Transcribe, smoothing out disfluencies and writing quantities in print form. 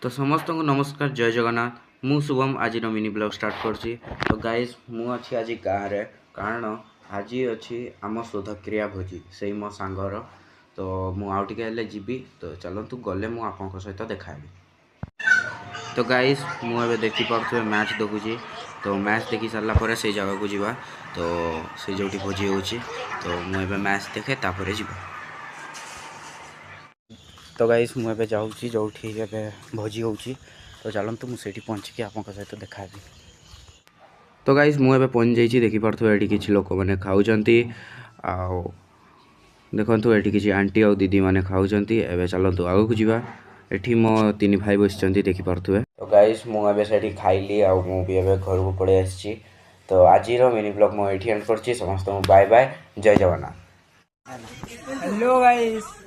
तो समस्त को नमस्कार जय जगन्नाथ मु शुभम आज मिनी ब्लॉग स्टार्ट करछि। तो गाइस मु अच्छी आज गाँव रे कारण आज अच्छी आम शोधक्रिया भोजी से मो सांगर। तो मु आउ टिके हेले जीवी तो चलतु गले मु आपन सहित देखाबी। तो गाइस मु एबे देखि पड़थुए मैच देखुची। तो मैच देखि सारला परे से जगह को जीवा तो से जोटी भोजी होची तो मु एबे मैच देखे तापरे जीवा। तो गाइस मुझे जाऊँगी जो भोजी होची तो चलतु मुझे पहुँचिकी आप सहित देखाबी। तो गाइस मुझे पहुँच जाइए देखिपे ये किसी लोक मैंने खाऊँ देखु ये किसी आंटी और दीदी मैंने खाऊँ एवं चलतु आग को जावा। एठी मो तीन भाई बस देखिपे। तो गाइस मुझे खाइली आ भी घर को पड़े आसी। तो आज मिनी ब्लॉग मुझे एंड कर समस्त बाय बाय जय जगन्नाथ। Hello guys.